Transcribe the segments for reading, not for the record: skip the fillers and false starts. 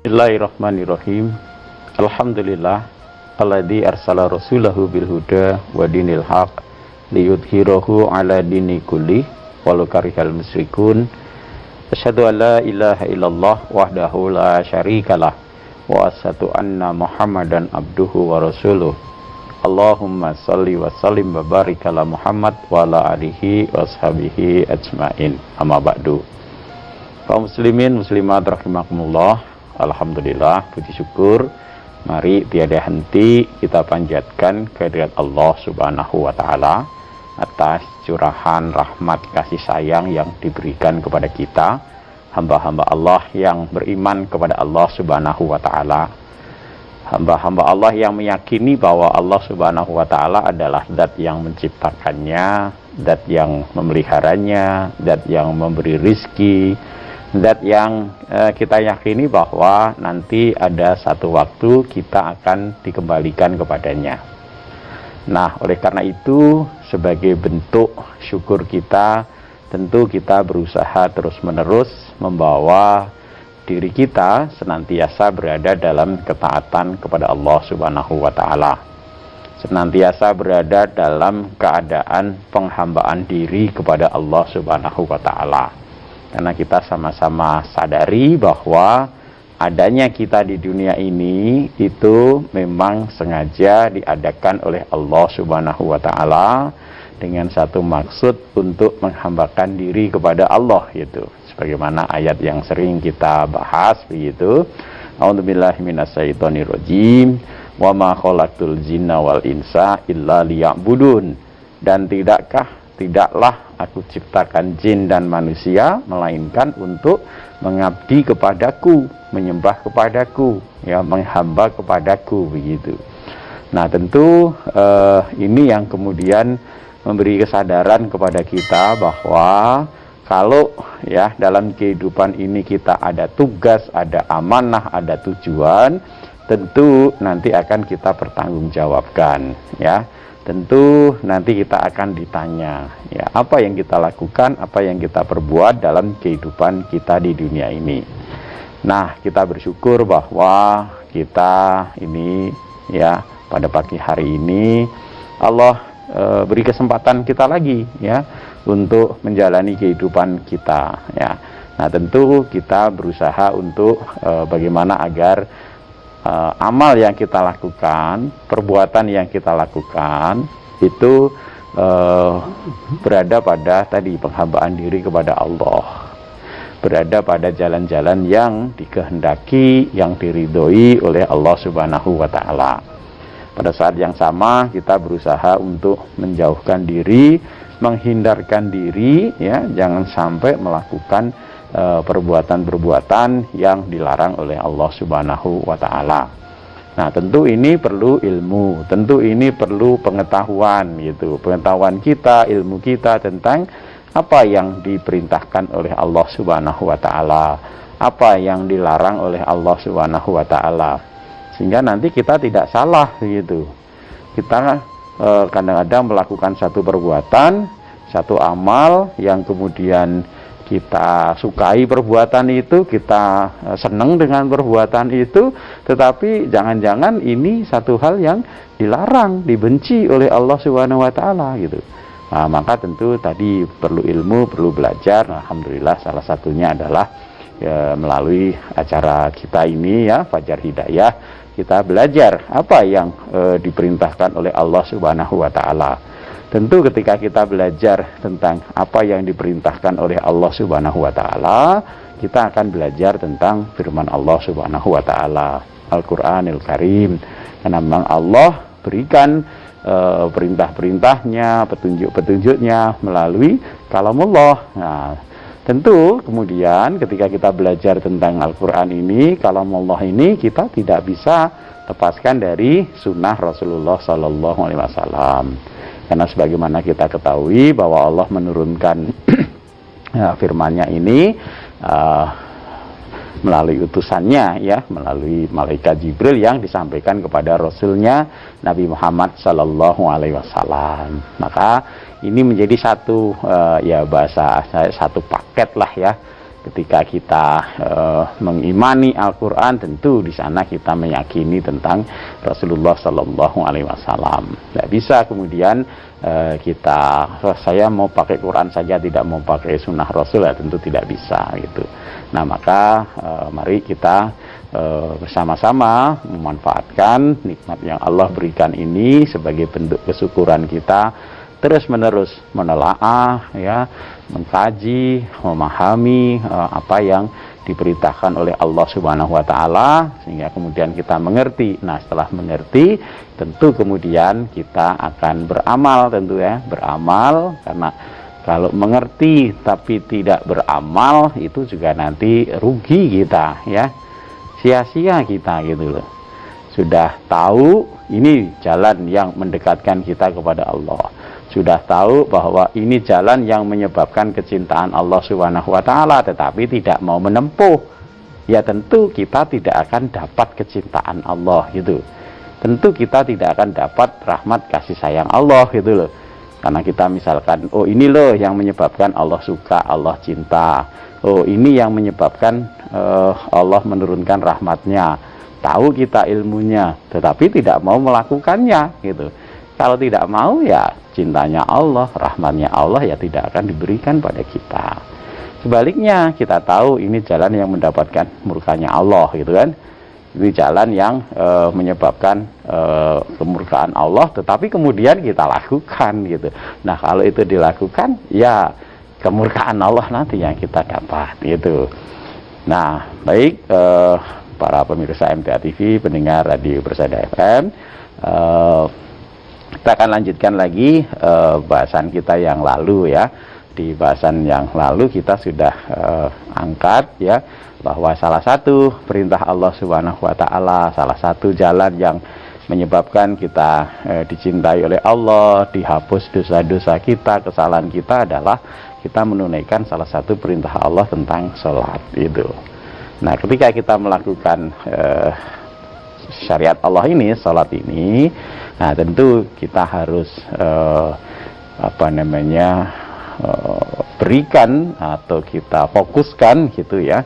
Bismillahirrahmanirrahim. Alhamdulillah alladzi arsala rasulahu bil huda wa dinil haq liyudhhirahu ala dini kulli walau karihal musyrikun. Asyhadu an la ilaha illallah wahdahu la syarikalah wa asyhadu anna Muhammadan abduhu wa rasuluh. Allahumma salli wa sallim wa barik ala Muhammad wa ala alihi wa ashabihi ajmain. Amma ba'du. Kaum muslimin muslimat rahimakumullah. Alhamdulillah, puji syukur mari tiada henti kita panjatkan kehadirat Allah Subhanahu wa taala atas curahan rahmat kasih sayang yang diberikan kepada kita, hamba-hamba Allah yang beriman kepada Allah Subhanahu wa taala. Hamba-hamba Allah yang meyakini bahwa Allah Subhanahu wa taala adalah zat yang menciptakannya, zat yang memeliharanya, zat yang memberi rizki, zat yang kita yakini bahwa nanti ada satu waktu kita akan dikembalikan kepadanya. Nah, oleh karena itu sebagai bentuk syukur kita, tentu kita berusaha terus-menerus membawa diri kita senantiasa berada dalam ketaatan kepada Allah Subhanahu wa taala. Senantiasa berada dalam keadaan penghambaan diri kepada Allah Subhanahu wa taala. Karena kita sama-sama sadari bahwa adanya kita di dunia ini itu memang sengaja diadakan oleh Allah Subhanahu wa taala dengan satu maksud untuk menghambakan diri kepada Allah, gitu. Sebagaimana ayat yang sering kita bahas begitu. A'udzubillahi minasyaitonirrajim. Wa ma khalaqtul jinna wal insa illa liya'budun. Dan tidaklah aku ciptakan jin dan manusia melainkan untuk mengabdi kepadaku, menyembah kepadaku, ya, menghamba kepadaku begitu. Nah, tentu ini yang kemudian memberi kesadaran kepada kita bahwa kalau ya dalam kehidupan ini kita ada tugas, ada amanah, ada tujuan, tentu nanti akan kita pertanggungjawabkan, ya. Tentu nanti kita akan ditanya, ya, apa yang kita lakukan, apa yang kita perbuat dalam kehidupan kita di dunia ini. Nah, kita bersyukur bahwa kita ini, ya, pada pagi hari ini Allah beri kesempatan kita lagi, ya, untuk menjalani kehidupan kita, ya. Nah, tentu kita berusaha untuk bagaimana agar amal yang kita lakukan, perbuatan yang kita lakukan itu berada pada tadi penghambaan diri kepada Allah, berada pada jalan-jalan yang dikehendaki, yang diridhoi oleh Allah Subhanahu wa taala. Pada saat yang sama kita berusaha untuk menjauhkan diri, menghindarkan diri, ya, jangan sampai melakukan perbuatan-perbuatan yang dilarang oleh Allah Subhanahu wa taala. Nah, tentu ini perlu ilmu, tentu ini perlu pengetahuan, gitu. Pengetahuan kita, ilmu kita tentang apa yang diperintahkan oleh Allah Subhanahu wa taala, apa yang dilarang oleh Allah Subhanahu wa taala. Sehingga nanti kita tidak salah, gitu. Kita kadang-kadang melakukan satu perbuatan, satu amal yang kemudian kita sukai perbuatan itu, kita senang dengan perbuatan itu, tetapi jangan-jangan ini satu hal yang dilarang, dibenci oleh Allah Subhanahu wa taala, gitu. Nah, maka tentu tadi perlu ilmu, perlu belajar. Alhamdulillah salah satunya adalah ya, melalui acara kita ini, ya, Fajar Hidayah, kita belajar apa yang diperintahkan oleh Allah Subhanahu wa taala. Tentu ketika kita belajar tentang apa yang diperintahkan oleh Allah Subhanahu wa taala, kita akan belajar tentang firman Allah Subhanahu wa taala, Al-Qur'anil Karim. Karena memang Allah berikan perintah-perintahnya, petunjuk-petunjuknya melalui kalamullah. Nah, tentu kemudian ketika kita belajar tentang Al-Qur'an ini, kalamullah ini, kita tidak bisa lepaskan dari sunnah Rasulullah sallallahu alaihi wasallam. Karena sebagaimana kita ketahui bahwa Allah menurunkan firman-Nya ini melalui utusannya, ya, melalui malaikat Jibril yang disampaikan kepada Rasulnya Nabi Muhammad Sallallahu Alaihi Wasallam. Maka ini menjadi satu ya bahasa saya satu paket lah, ya, Ketika kita mengimani Al-Quran, tentu di sana kita meyakini tentang Rasulullah Sallallahu Alaihi Wasallam. Tidak bisa kemudian saya mau pakai Quran saja, tidak mau pakai Sunnah Rasul, ya tentu tidak bisa gitu. Nah maka mari kita bersama-sama memanfaatkan nikmat yang Allah berikan ini sebagai bentuk kesyukuran kita, terus menerus menelaah, ya, mengkaji, memahami apa yang diperintahkan oleh Allah Subhanahu wa taala, sehingga kemudian kita mengerti. Nah, setelah mengerti, tentu kemudian kita akan beramal, tentu ya, beramal, karena kalau mengerti tapi tidak beramal itu juga nanti rugi kita, ya. Sia-sia kita gitu loh. Sudah tahu ini jalan yang mendekatkan kita kepada Allah, sudah tahu bahwa ini jalan yang menyebabkan kecintaan Allah Subhanahu wa taala, tetapi tidak mau menempuh, ya tentu kita tidak akan dapat kecintaan Allah gitu. Tentu kita tidak akan dapat rahmat kasih sayang Allah gitu loh. Karena kita misalkan, oh ini loh yang menyebabkan Allah suka, Allah cinta. Oh ini yang menyebabkan Allah menurunkan rahmatnya. Tahu kita ilmunya, tetapi tidak mau melakukannya gitu. Kalau tidak mau, ya cintanya Allah, rahmatnya Allah ya tidak akan diberikan pada kita. Sebaliknya, kita tahu ini jalan yang mendapatkan murkanya Allah gitu kan. Ini jalan yang menyebabkan kemurkaan Allah, tetapi kemudian kita lakukan gitu. Nah kalau itu dilakukan, ya kemurkaan Allah nanti yang kita dapat gitu. Nah baik, para pemirsa MTA TV, pendengar Radio Persada FM, kita akan lanjutkan lagi bahasan kita yang lalu ya. Di bahasan yang lalu kita sudah angkat ya, bahwa salah satu perintah Allah Subhanahu wa taala, salah satu jalan yang menyebabkan kita dicintai oleh Allah, dihapus dosa-dosa kita, kesalahan kita adalah kita menunaikan salah satu perintah Allah tentang sholat itu. Nah, ketika kita melakukan syariat Allah ini, sholat ini, nah tentu kita harus berikan atau kita fokuskan gitu ya,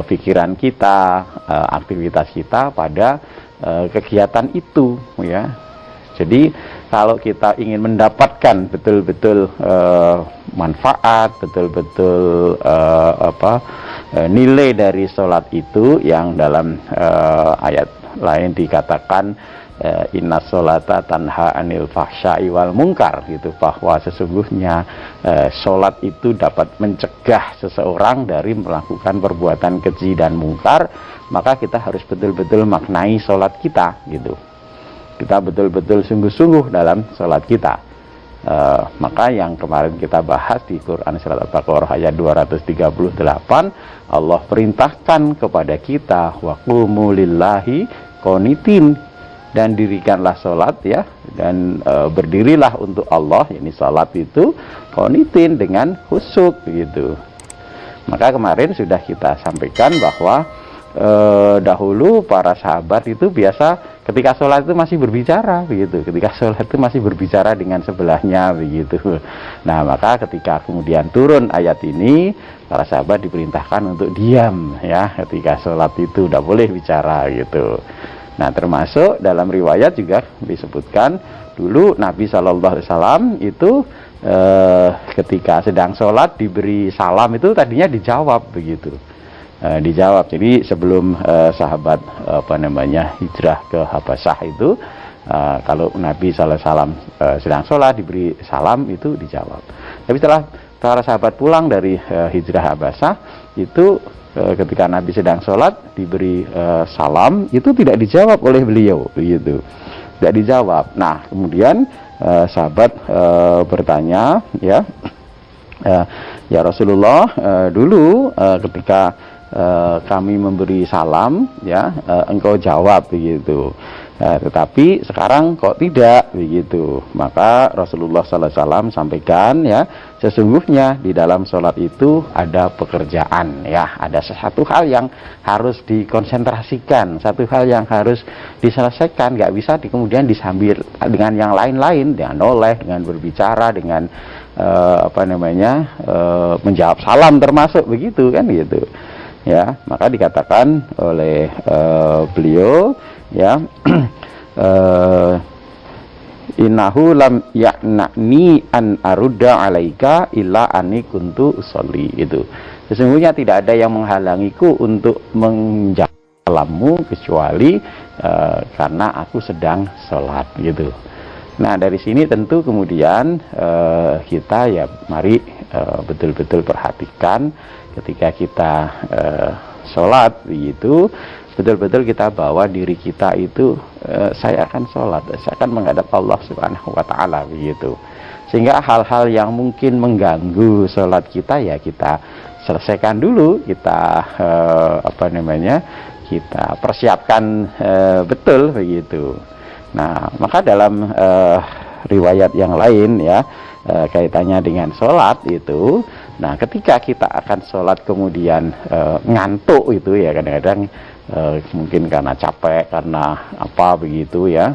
pikiran kita, aktivitas kita pada kegiatan itu ya. Jadi kalau kita ingin mendapatkan betul-betul manfaat, betul-betul nilai dari sholat itu, yang dalam ayat lain dikatakan inna sholata tanha anil fahsya'i wal munkar gitu, bahwa sesungguhnya sholat itu dapat mencegah seseorang dari melakukan perbuatan keji dan mungkar. Maka kita harus betul-betul maknai sholat kita gitu, kita betul-betul sungguh-sungguh dalam sholat kita. Maka yang kemarin kita bahas di Quran Surat Al-Baqarah ayat 238, Allah perintahkan kepada kita wa qumu lillahi qanitin, dan dirikanlah sholat ya, dan berdirilah untuk Allah, yakni sholat itu qanitin, dengan khusyuk gitu. Maka kemarin sudah kita sampaikan bahwa dahulu para sahabat itu biasa ketika sholat itu masih berbicara begitu, ketika sholat itu masih berbicara dengan sebelahnya begitu. Nah maka ketika kemudian turun ayat ini, para sahabat diperintahkan untuk diam ya, ketika sholat itu tidak boleh bicara gitu. Nah termasuk dalam riwayat juga disebutkan dulu Nabi SAW itu ketika sedang sholat diberi salam itu tadinya dijawab begitu. Dijawab. Jadi sebelum sahabat hijrah ke Habasyah itu, kalau Nabi SAW sedang sholat diberi salam itu dijawab. Tapi setelah para sahabat pulang dari hijrah Habasyah itu, ketika Nabi sedang sholat diberi salam itu tidak dijawab oleh beliau begitu, tidak dijawab. Nah kemudian sahabat bertanya ya Rasulullah, dulu ketika kami memberi salam ya, engkau jawab begitu, tetapi sekarang kok tidak begitu. Maka Rasulullah SAW sampaikan ya, sesungguhnya di dalam sholat itu ada pekerjaan ya, ada sesuatu hal yang harus dikonsentrasikan, satu hal yang harus diselesaikan, nggak bisa kemudian disambil dengan yang lain-lain, dengan noleh, dengan berbicara, dengan menjawab salam termasuk begitu kan gitu ya. Maka dikatakan oleh beliau ya innahu lam ya'nani an arudda alaika illa anni kuntu usolli. Itu sesungguhnya tidak ada yang menghalangiku untuk menjawab salammu kecuali karena aku sedang sholat gitu. Nah dari sini tentu kemudian kita ya mari betul-betul perhatikan ketika kita sholat begitu, betul-betul kita bawa diri kita itu saya akan sholat, saya akan menghadap Allah Subhanahu wa Ta'ala begitu. Sehingga hal-hal yang mungkin mengganggu sholat kita ya kita selesaikan dulu, kita kita persiapkan betul begitu. Nah maka dalam riwayat yang lain ya kaitannya dengan sholat itu, nah ketika kita akan sholat kemudian ngantuk itu ya kadang-kadang mungkin karena capek, karena apa begitu ya,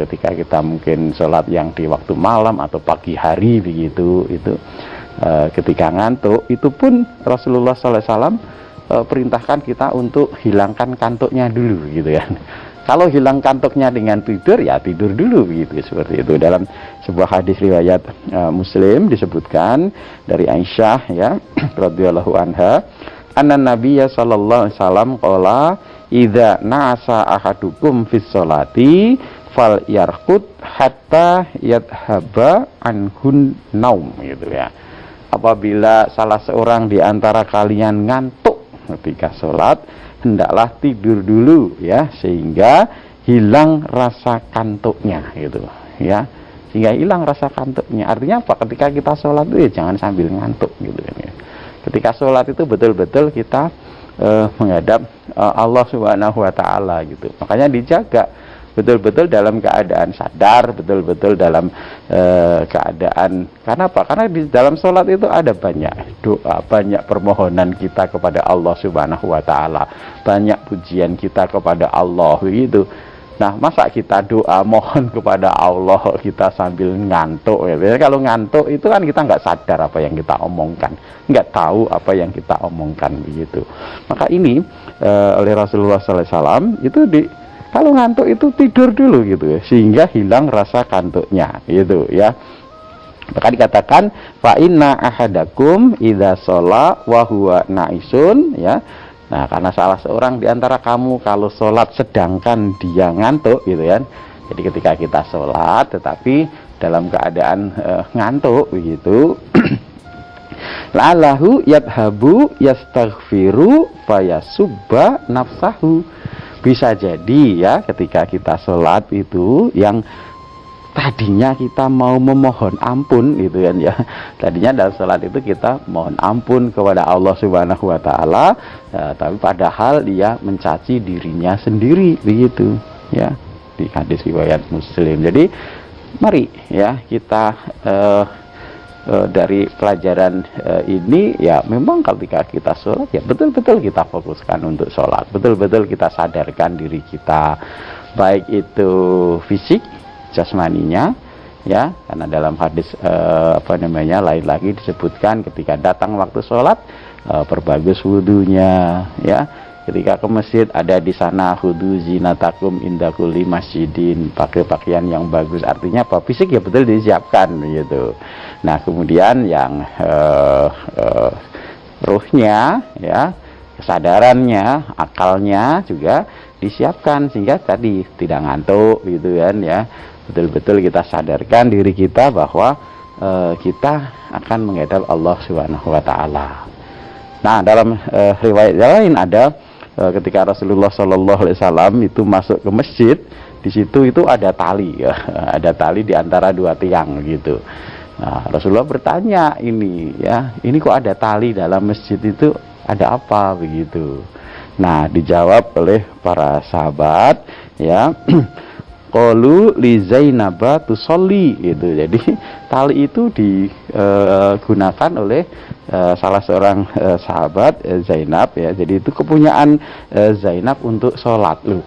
ketika kita mungkin sholat yang di waktu malam atau pagi hari begitu, itu ketika ngantuk itu pun Rasulullah SAW perintahkan kita untuk hilangkan kantuknya dulu gitu ya. Kalau hilang kantuknya dengan tidur ya tidur dulu begitu, seperti itu. Dalam sebuah hadis riwayat Muslim disebutkan dari Aisyah ya radhiyallahu anha, anna Nabiyya sallallahu alaihi wasallam qala idza na'asa ahadukum fis sholati fal yarqud hatta yadhhaba anhun naum gitu ya. Apabila salah seorang di antara kalian ngantuk ketika sholat, hendaklah tidur dulu ya sehingga hilang rasa kantuknya gitu ya, sehingga hilang rasa kantuknya. Artinya apa? Ketika kita sholat itu ya jangan sambil ngantuk gitu kan ya. Ketika sholat itu betul-betul kita menghadap Allah Subhanahu wa Ta'ala gitu. Makanya dijaga betul-betul dalam keadaan sadar, betul-betul dalam keadaan, karena apa? Karena di dalam sholat itu ada banyak doa, banyak permohonan kita kepada Allah Subhanahu wa Ta'ala, banyak pujian kita kepada Allah begitu. Nah masa kita doa mohon kepada Allah kita sambil ngantuk ya? Kalau ngantuk itu kan kita nggak sadar apa yang kita omongkan, nggak tahu apa yang kita omongkan begitu. Maka ini oleh Rasulullah SAW itu kalau ngantuk itu tidur dulu gitu ya, sehingga hilang rasa kantuknya gitu ya. Maka dikatakan fa inna ahadakum idza sholla wa huwa naisun ya. Nah, karena salah seorang di antara kamu kalau sholat sedangkan dia ngantuk gitu ya. Jadi ketika kita sholat tetapi dalam keadaan ngantuk begitu la'allahu yadhabu yastaghfiru fayasubba nafsahu. Bisa jadi ya ketika kita sholat itu yang tadinya kita mau memohon ampun gitu kan ya, tadinya dalam sholat itu kita mohon ampun kepada Allah Subhanahu wa Ta'ala ya, tapi padahal dia mencaci dirinya sendiri begitu ya, di hadis riwayat Muslim. Jadi mari ya kita dari pelajaran ini ya memang ketika kita sholat ya betul-betul kita fokuskan untuk sholat, betul-betul kita sadarkan diri kita, baik itu fisik jasmaninya ya, karena dalam hadis lain lagi disebutkan ketika datang waktu sholat perbagus wudunya ya, ketika ke masjid ada di sana hudu zinatakum inda kulli masjidin, pakai pakaian yang bagus. Artinya apa? Fisik ya betul disiapkan begitu. Nah kemudian yang ruhnya ya, kesadarannya, akalnya juga disiapkan sehingga tadi tidak ngantuk gitu kan ya. Betul-betul kita sadarkan diri kita bahwa kita akan menghadap Allah Subhanahu wa Ta'ala. Nah dalam riwayat lain ada ketika Rasulullah SAW itu masuk ke masjid, di situ itu ada tali ya, ada tali di antara dua tiang gitu. Nah, Rasulullah bertanya ini ya, ini kok ada tali dalam masjid itu, ada apa begitu? Nah dijawab oleh para sahabat ya, qalu li Zainaba tusolli gitu. Jadi tali itu digunakan oleh salah seorang sahabat Zainab ya. Jadi itu kepunyaan Zainab untuk sholat loh.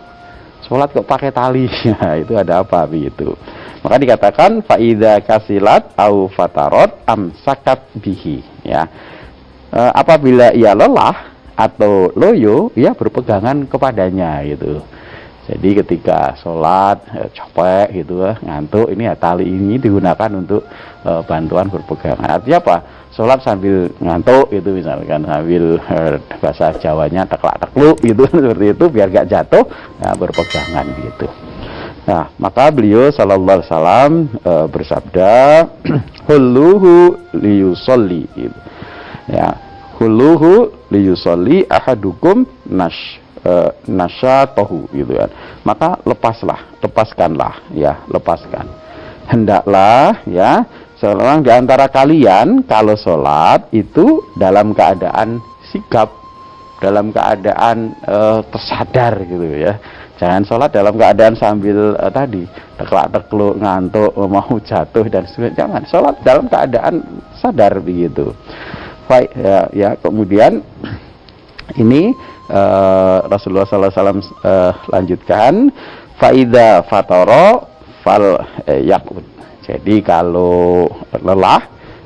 Sholat kok pakai tali ya, itu ada apa begitu. Maka dikatakan faida kasilat au fatarot amsakat bihi, ya. Apabila ia lelah atau loyo, ia berpegangan kepadanya gitu. Jadi ketika sholat capek gitu, ngantuk, ini ya, tali ini digunakan untuk bantuan berpegangan. Artinya apa? Sholat sambil ngantuk gitu, misalkan sambil bahasa Jawanya teklak-tekluk gitu seperti itu, biar gak jatuh, ya, berpegangan gitu. Nah, maka beliau sallallahu alaihi wasallam bersabda, hulluhu liyusolli gitu. Ya, hulluhu liyusolli ahadukum nasyatahu gitu kan. Maka lepaskanlah ya, lepaskan. Hendaklah ya seorang di antara kalian kalau sholat itu dalam keadaan sigap, dalam keadaan tersadar gitu ya. Jangan sholat dalam keadaan sambil tadi teklak-tekluk, ngantuk, mau jatuh dan sebagainya. Jangan, sholat dalam keadaan sadar begitu. Ya, kemudian ini Rasulullah SAW lanjutkan, faida fatoro fal yakut. Jadi kalau lelah,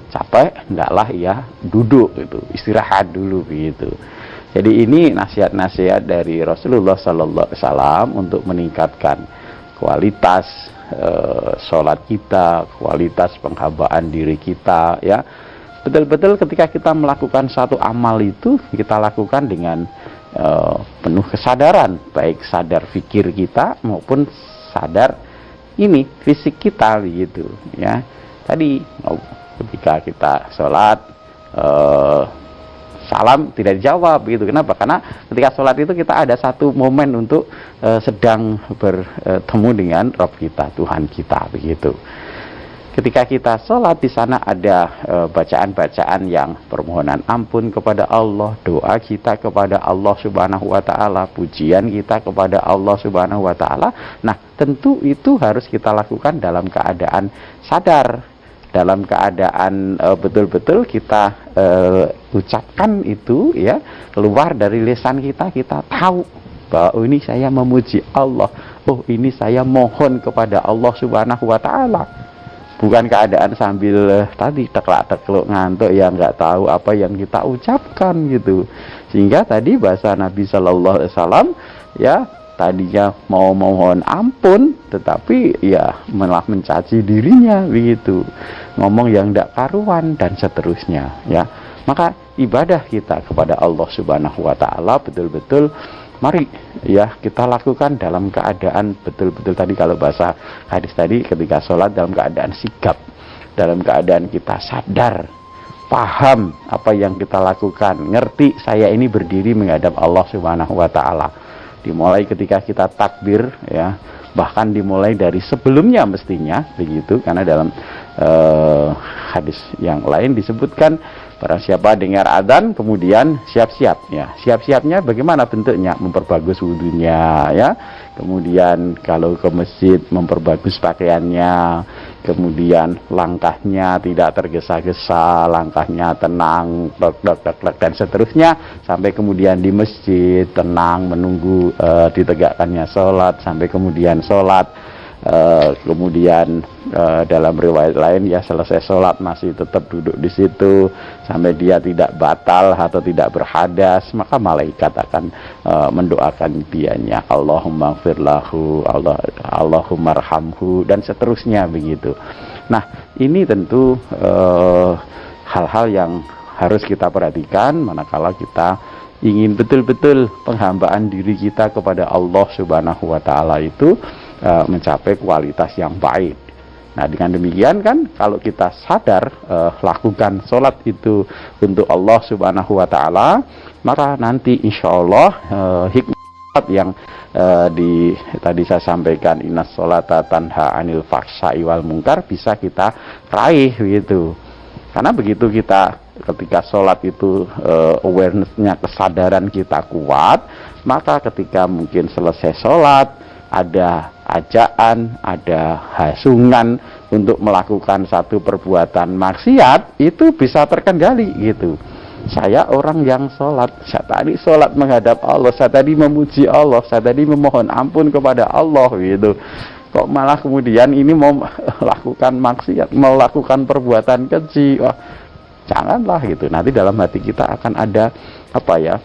capek, hendaklah ya duduk gitu, istirahat dulu begitu. Jadi ini nasihat-nasihat dari Rasulullah SAW untuk meningkatkan kualitas sholat kita, kualitas penghambaan diri kita, ya. Betul-betul ketika kita melakukan satu amal itu, kita lakukan dengan penuh kesadaran, baik sadar fikir kita maupun sadar ini fisik kita begitu ya. Tadi ketika kita sholat salam tidak dijawab begitu. Kenapa? Karena ketika sholat itu kita ada satu momen untuk sedang bertemu dengan Rabb kita, Tuhan kita begitu. Ketika kita sholat di sana ada bacaan-bacaan yang permohonan ampun kepada Allah, doa kita kepada Allah Subhanahu wa taala, pujian kita kepada Allah Subhanahu wa taala. Nah, tentu itu harus kita lakukan dalam keadaan sadar, dalam keadaan betul-betul kita ucapkan itu ya, keluar dari lisan kita, kita tahu bahwa oh, ini saya memuji Allah, oh ini saya mohon kepada Allah Subhanahu wa taala. Bukan keadaan sambil tadi teklak-tekluk, ngantuk, ya nggak tahu apa yang kita ucapkan gitu. Sehingga tadi bahasa Nabi Shallallahu Alaihi Wasallam ya, tadinya mau mohon ampun, tetapi ya malah mencaci dirinya begitu, ngomong yang tidak karuan dan seterusnya ya. Maka ibadah kita kepada Allah Subhanahu Wa Taala betul-betul mari ya kita lakukan dalam keadaan betul-betul tadi, kalau bahasa hadis tadi, ketika sholat dalam keadaan sigap, dalam keadaan kita sadar, paham apa yang kita lakukan, ngerti saya ini berdiri menghadap Allah Subhanahu Wa Taala. Dimulai ketika kita takbir ya, bahkan dimulai dari sebelumnya mestinya begitu, karena dalam hadis yang lain disebutkan barang siapa dengar adzan kemudian siap-siap ya. Siap-siapnya bagaimana bentuknya? Memperbagus wudunya ya. Kemudian kalau ke masjid memperbagus pakaiannya. Kemudian langkahnya tidak tergesa-gesa, langkahnya tenang, dan seterusnya, sampai kemudian di masjid tenang menunggu ditegakkannya sholat, sampai kemudian sholat. Kemudian dalam riwayat lain ya, selesai sholat masih tetap duduk di situ sampai dia tidak batal atau tidak berhadas, maka malaikat akan mendoakan dianya, Allahumma gfirlahu, Allahumma arhamhu, dan seterusnya begitu. Nah, ini tentu hal-hal yang harus kita perhatikan manakala kita ingin betul-betul penghambaan diri kita kepada Allah Subhanahu wa taala itu mencapai kualitas yang baik. Nah, dengan demikian kan kalau kita sadar lakukan sholat itu untuk Allah Subhanahu wa taala, maka nanti insya Allah hikmat yang tadi saya sampaikan, innas sholata tanha anil fahsya'i wal munkar, bisa kita raih begitu. Karena begitu kita ketika sholat itu awareness-nya, kesadaran kita kuat, maka ketika mungkin selesai sholat ada ajaan, ada hasungan untuk melakukan satu perbuatan maksiat, itu bisa terkendali gitu. Saya orang yang sholat, saya tadi sholat menghadap Allah, saya tadi memuji Allah, saya tadi memohon ampun kepada Allah gitu. kok malah kemudian ini mau melakukan maksiat, melakukan perbuatan keji. Oh, janganlah gitu. Nanti dalam hati kita akan ada apa ya,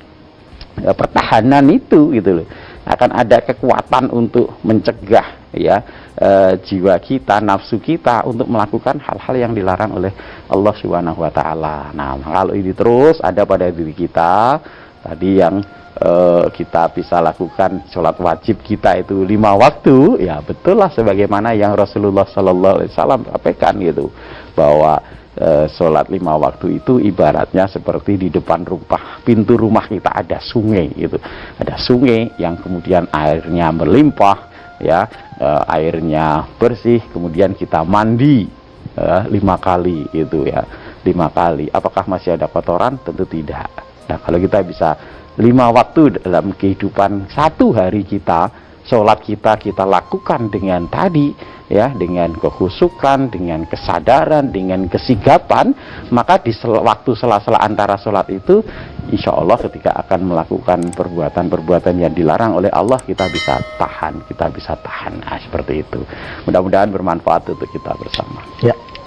pertahanan itu gitu loh. Akan ada kekuatan untuk mencegah ya jiwa kita, nafsu kita untuk melakukan hal-hal yang dilarang oleh Allah Subhanahu wa taala. Nah, kalau ini terus ada pada diri kita, tadi yang kita bisa lakukan sholat wajib kita itu 5 waktu, ya betul lah sebagaimana yang Rasulullah Sallallahu Alaihi Wasallam sampaikan gitu, bahwa sholat 5 waktu itu ibaratnya seperti di depan pintu rumah kita ada sungai gitu, ada sungai yang kemudian airnya berlimpah ya, airnya bersih, kemudian kita mandi 5 kali itu ya, 5 kali. Apakah masih ada kotoran? Tentu tidak. Nah, kalau kita bisa 5 waktu dalam kehidupan satu hari kita, sholat kita lakukan dengan tadi ya, dengan kekhusyukan, dengan kesadaran, dengan kesigapan, maka di waktu sela-sela antara sholat itu, insya Allah ketika akan melakukan perbuatan-perbuatan yang dilarang oleh Allah, kita bisa tahan. Nah, seperti itu. Mudah-mudahan bermanfaat untuk kita bersama. Ya.